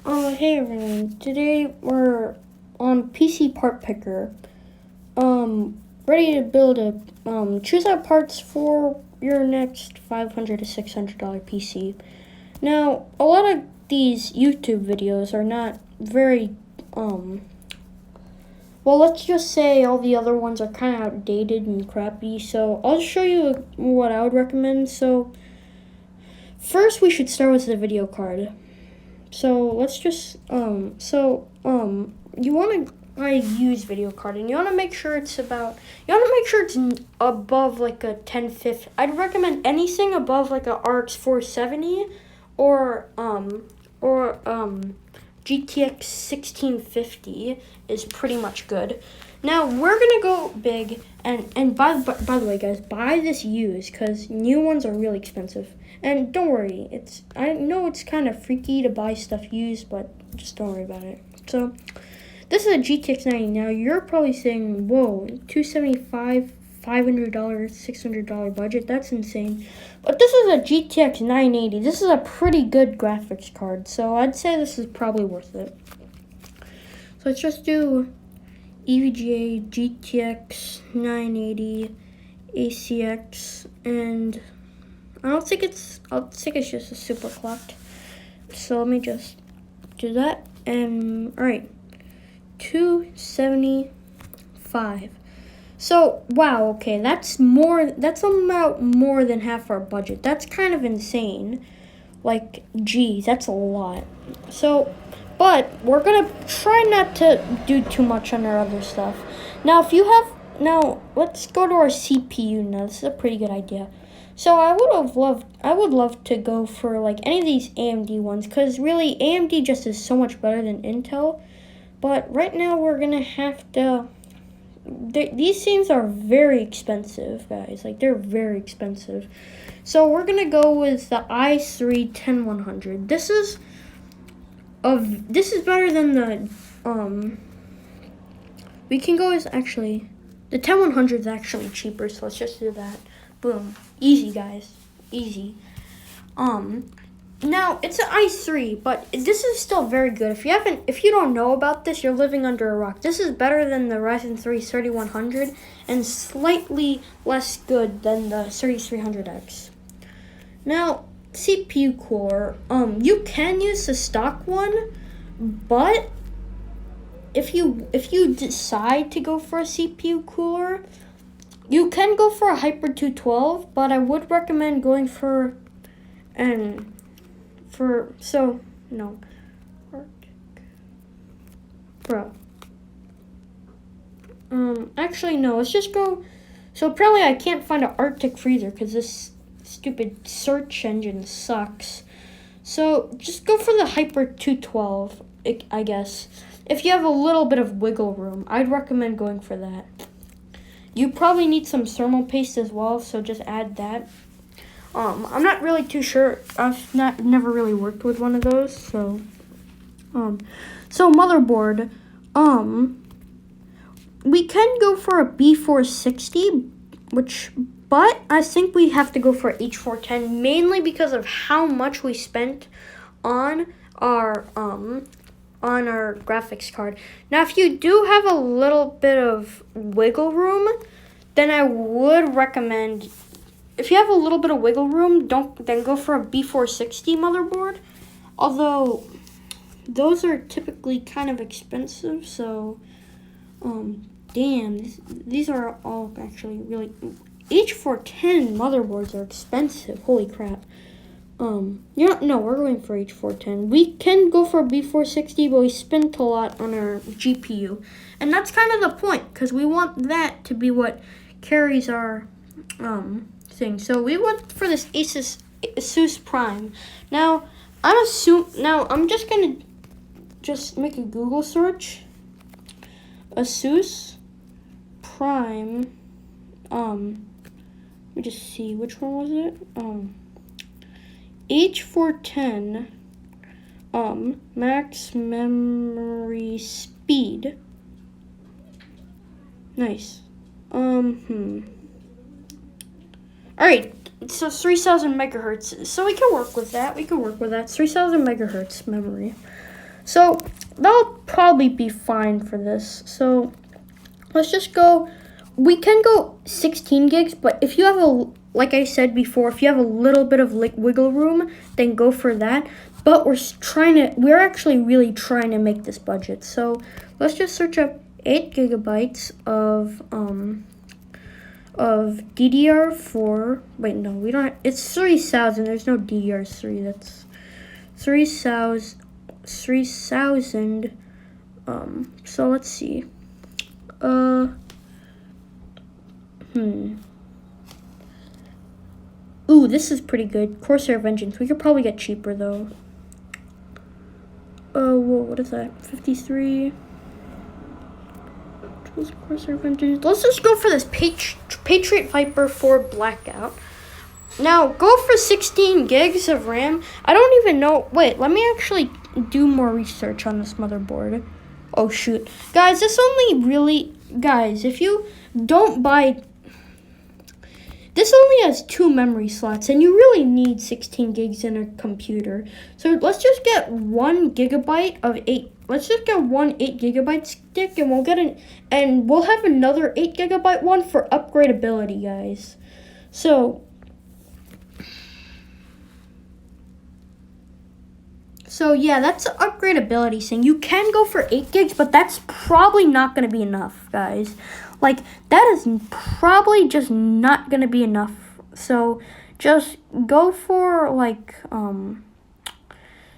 Hey everyone. Today we're on PC Part Picker. Ready to build a choose out parts for your next $500 to $600 PC. Now, a lot of these YouTube videos are not very well, let's just say all the other ones are kind of outdated and crappy. So I'll show you what I would recommend. So first, we should start with the video card. So let's just you want to use video card, and you want to make sure it's above like a 1050. I'd recommend anything above like a RX 470 or GTX 1650 is pretty much good. Now we're gonna go big, and by the way, guys, buy this used because new ones are really expensive. And don't worry, I know it's kind of freaky to buy stuff used, but just don't worry about it. So this is a GTX 90. Now you're probably saying, "Whoa, $275, $500, $600 budget? That's insane." But this is a GTX 980. This is a pretty good graphics card, so I'd say this is probably worth it. So let's just do EVGA GTX 980 ACX, and I think it's just a super clocked. So let me just do that. And all right, 275. So wow, okay, that's about more than half our budget. That's kind of insane. Like, geez, that's a lot. So, but we're gonna try not to do too much on our other stuff. Now, let's go to our CPU now. This is a pretty good idea. So I would love to go for like any of these AMD ones, because really AMD just is so much better than Intel. But right now we're gonna have to. These things are very expensive, guys. Like, they're very expensive. So we're gonna go with the i3 10100. This is better than the We can go with actually the 10100 is actually cheaper. So let's just do that. Boom. Easy, guys. Easy. Now it's an i3, but this is still very good. If you don't know about this, you're living under a rock. This is better than the Ryzen 3 3100 and slightly less good than the 3300X. Now, CPU core, you can use the stock one, but if you decide to go for a CPU cooler, you can go for a Hyper 212, but I would recommend going for actually no, let's just go. So apparently I can't find an Arctic freezer because this stupid search engine sucks. So just go for the Hyper 212, I guess. If you have a little bit of wiggle room, I'd recommend going for that. You probably need some thermal paste as well, so just add that. I'm not really too sure. I've never really worked with one of those, so motherboard. We can go for a B460, but I think we have to go for H410 mainly because of how much we spent on our graphics card. Now, if you do have a little bit of wiggle room, then I would recommend. If you have a little bit of wiggle room, then go for a B460 motherboard. Although those are typically kind of expensive, so damn, these are all actually really. H410 motherboards are expensive. Holy crap. No, we're going for H410. We can go for a B460, but we spent a lot on our GPU, and that's kind of the point because we want that to be what carries our thing. So we went for this Asus Prime. Now I'm just gonna make a Google search. Asus Prime. Let me just see, which one was it? H410. Max memory speed. Nice. Alright, so 3000 megahertz. So we can work with that. 3000 megahertz memory. So that'll probably be fine for this. So let's just go. We can go 16 gigs, but if you have like I said before, if you have a little bit of wiggle room, then go for that. But we're actually really trying to make this budget. So let's just search up 8 gigabytes of DDR4. Wait, no, we don't. It's 3,000. There's no DDR3. That's 3,000. 3,000. So let's see. Ooh, this is pretty good. Corsair Vengeance. We could probably get cheaper though. Oh, whoa, what is that? 53. Corsair Vengeance. Let's just go for this Patriot Viper 4 Blackout. Now, go for 16 gigs of RAM. I don't even know. Wait, let me actually do more research on this motherboard. Oh, shoot. Guys, this only really... Guys, if you don't buy... This only has 2 memory slots, and you really need 16 gigs in a computer. So let's just get 1 gigabyte of 8. Let's just get one 8 gigabyte stick, and we'll have another 8 gigabyte one for upgradability, guys. So yeah, that's the upgradability thing. You can go for 8 gigs, but that's probably not going to be enough, guys. Like, that is probably just not going to be enough. So just go for, like,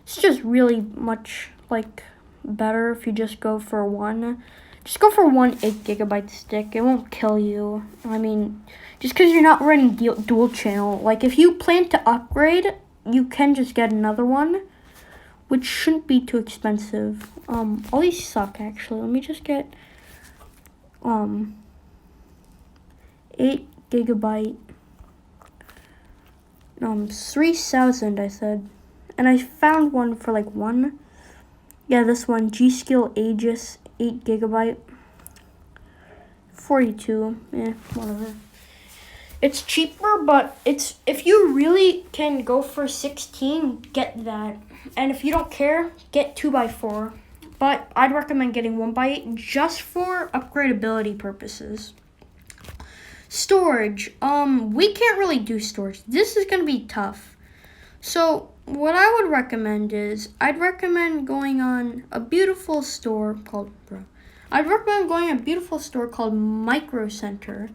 it's just really much, like, better if you just go for one. Just go for one 8 gigabyte stick. It won't kill you. I mean, just because you're not running dual channel. Like, if you plan to upgrade, you can just get another one, which shouldn't be too expensive. All these suck, actually. Let me just get 8 gigabyte 3,000, I said, and I found one for like one. Yeah, this one, G-Skill Aegis 8 gigabyte 42. Yeah, whatever. It's cheaper, but if you really can go for 16, get that. And if you don't care, get 2x4. But I'd recommend getting 1x8 just for upgradability purposes. Storage. We can't really do storage. This is going to be tough. So what I would recommend is I'd recommend going on a beautiful store called Micro Center,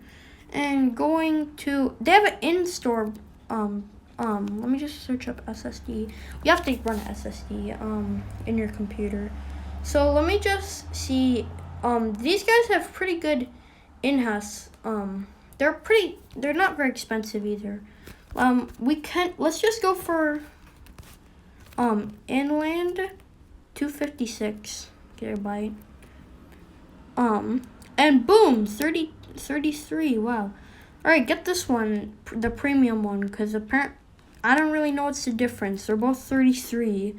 and going to, they have an in-store let me just search up SSD. You have to run an SSD in your computer. So let me just see. These guys have pretty good in-house. They're not very expensive either. Let's just go for Inland 256 gigabyte. And boom, 33. Wow. All right, get this one, the premium one, because I don't really know what's the difference. They're both 33,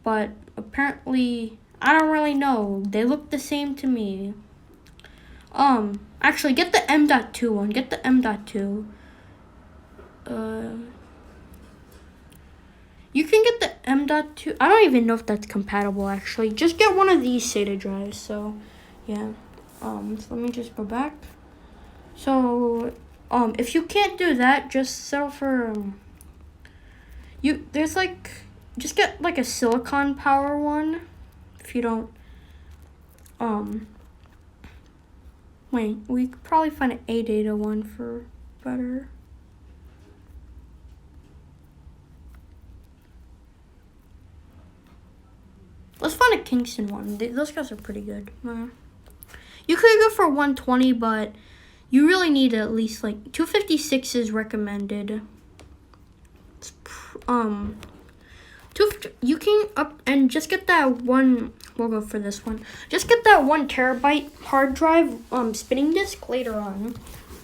but apparently I don't really know. They look the same to me. Actually, get the M.2 one. Get the M.2. You can get the M.2. I don't even know if that's compatible, actually. Just get one of these SATA drives. So, yeah. So let me just go back. So, if you can't do that, just settle for, just get, like, a silicon power one. If you don't, wait, we could probably find an ADATA one for better. Let's find a Kingston one. Those guys are pretty good. You could go for 120, but you really need at least, like, 256 is recommended. You can up and just get that one. We'll go for this one. Just get that 1 terabyte hard drive spinning disk later on,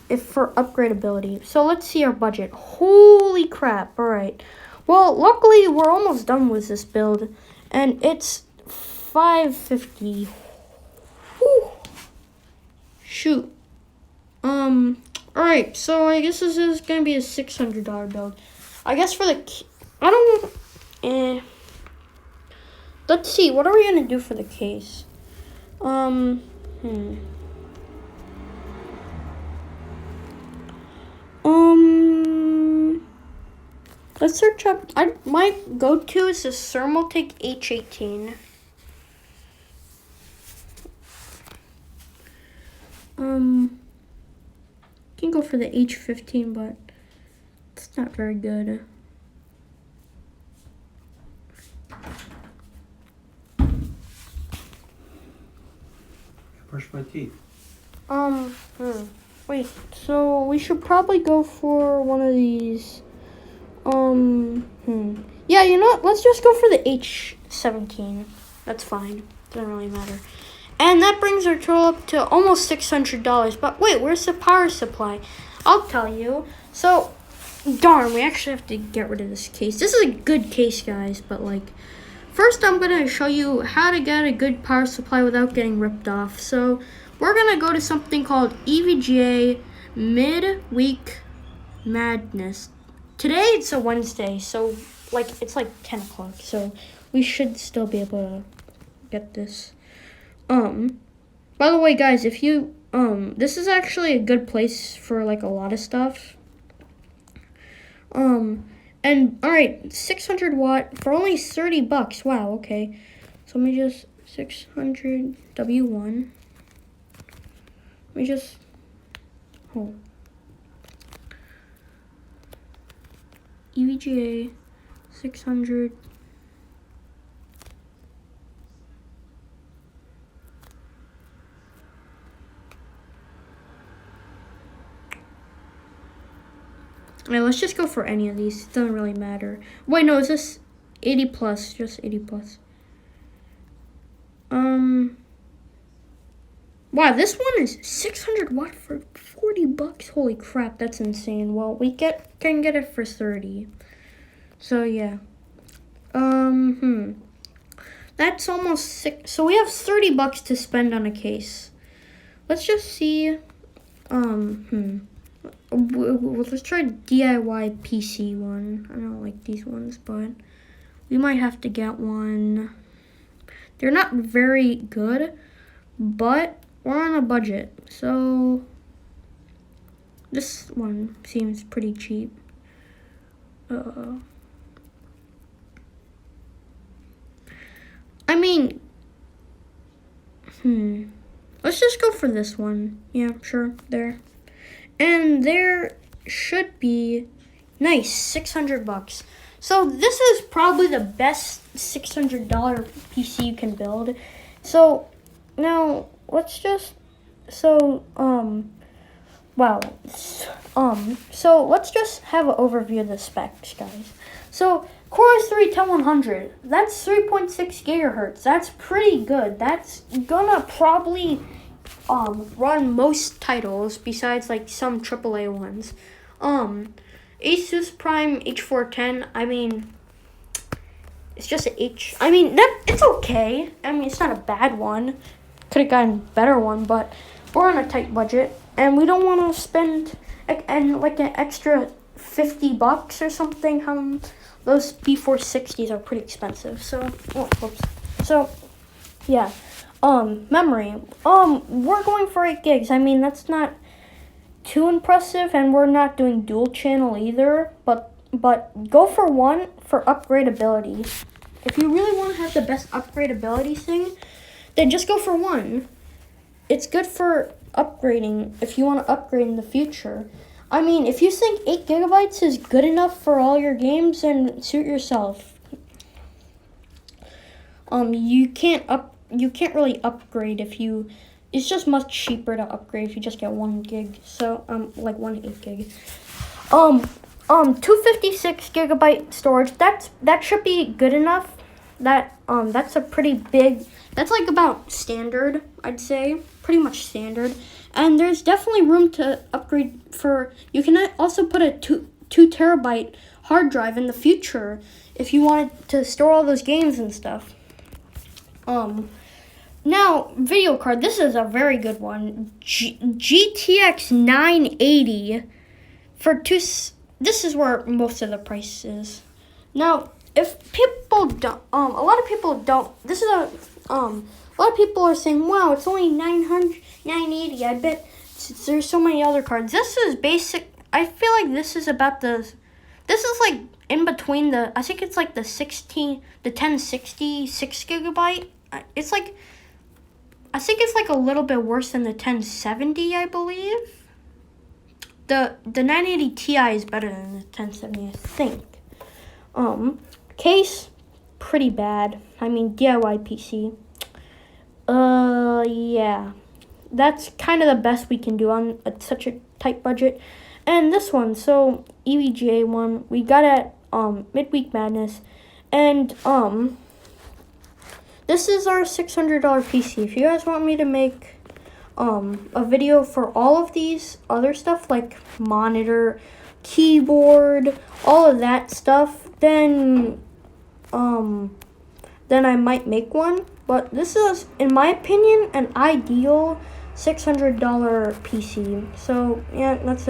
if for upgradability. So let's see our budget. Holy crap! All right. Well, luckily we're almost done with this build, and it's 550. Whew. Shoot. All right. So I guess this is gonna be a $600 build. I guess for the let's see. What are we gonna do for the case? Let's search up. My go-to is the Thermaltake H18. Can go for the H15, but it's not very good. Brush my teeth. Wait. So we should probably go for one of these. Yeah, you know what? Let's just go for the H17. That's fine. Doesn't really matter. And that brings our total up to almost $600. But wait, where's the power supply? I'll tell you. So, darn, we actually have to get rid of this case. This is a good case, guys, but like, first I'm going to show you how to get a good power supply without getting ripped off. So, we're going to go to something called EVGA Midweek Madness. Today it's a Wednesday, so like it's like 10 o'clock, so we should still be able to get this. By the way, guys, if you this is actually a good place for like a lot of stuff. And all right, 600 watt for only $30. Wow, okay. So let me just 600 W1. Let me just EVGA 600. Alright, let's just go for any of these. It doesn't really matter. Wait, no, is this 80 plus? Just 80 plus. Wow, this one is 600 watt for $40. Holy crap, that's insane. Well, we can get it for 30. So yeah. That's almost six. So we have $30 to spend on a case. Let's just see. Let's try DIYPC one. I don't like these ones, but we might have to get one. They're not very good, but we're on a budget, so this one seems pretty cheap. I mean, let's just go for this one. Yeah, sure, there. And there should be, nice, $600. So this is probably the best $600 PC you can build. So now let's just, so let's just have an overview of the specs, guys. So Core i3 10100, that's 3.6 gigahertz. That's pretty good. That's gonna probably run most titles besides like some AAA ones. Asus Prime H410, I mean, it's just an H. I mean, it's okay. I mean, it's not a bad one. Could have gotten a better one, but we're on a tight budget, and we don't want to spend like an extra $50 or something. Those B460s are pretty expensive. So, whoops. So, yeah. Memory. We're going for 8 gigs. I mean, that's not too impressive, and we're not doing dual channel either, but go for one for upgradability. If you really want to have the best upgradability thing, then just go for one. It's good for upgrading if you want to upgrade in the future. I mean, if you think 8 gigabytes is good enough for all your games, then suit yourself. You can't really upgrade it's just much cheaper to upgrade if you just get 1 gig. So, like 1 8 gig. 256 gigabyte storage, that should be good enough. That's a pretty big, that's like about standard, I'd say. Pretty much standard. And there's definitely room to upgrade you can also put a 2 terabyte hard drive in the future if you wanted to store all those games and stuff. Now, video card, this is a very good one. GTX 980 this is where most of the price is. Now, if people don't, a lot of people don't. This is a lot of people are saying, wow, it's only 980. I bet there's so many other cards. This is basic. I feel like this is about the. This is like in between the. I think it's like the 1060 6GB. It's like. I think it's like a little bit worse than the 1070. I believe. The 980 Ti is better than the 1070. I think. Case, pretty bad. I mean, DIYPC. Yeah. That's kind of the best we can do on such a tight budget. And this one, so EVGA one, we got at Midweek Madness. And this is our $600 PC. If you guys want me to make a video for all of these other stuff, like monitor, keyboard, all of that stuff, then I might make one. But this is, in my opinion, an ideal $600 PC. So yeah, that's it.